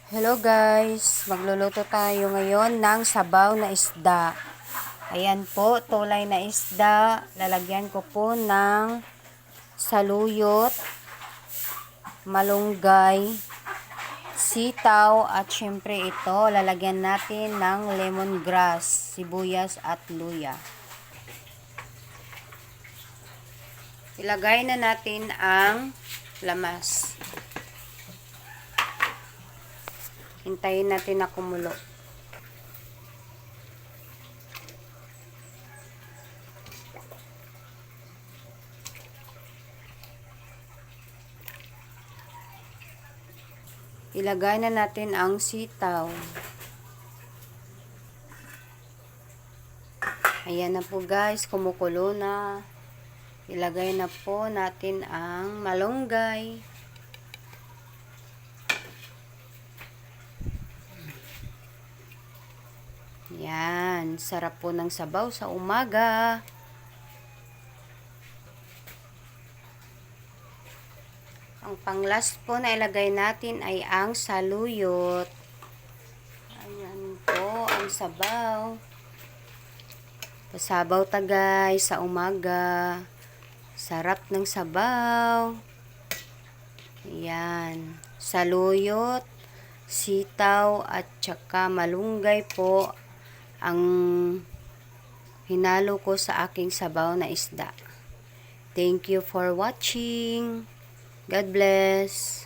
Hello guys, magluluto tayo ngayon ng sabaw na isda. Ayan po, tulay na isda. Lalagyan ko po ng saluyot, malunggay, sitaw at syempre ito, lalagyan natin ng lemongrass, sibuyas at luya. Ilagay na natin ang lamas. Hintayin natin na kumulo. Ilagay na natin ang sitaw. Ayan na po guys, kumukulo na. Ilagay na po natin ang malunggay. Yan, sarap po ng sabaw sa umaga. Ang pang-last po na ilagay natin ay ang saluyot. Ayan po, ang sabaw. Pasabaw ta guys sa umaga. Sarap ng sabaw. Ayan, saluyot, sitaw at saka malunggay po ang hinalo ko sa aking sabaw na isda. Thank you for watching. God bless.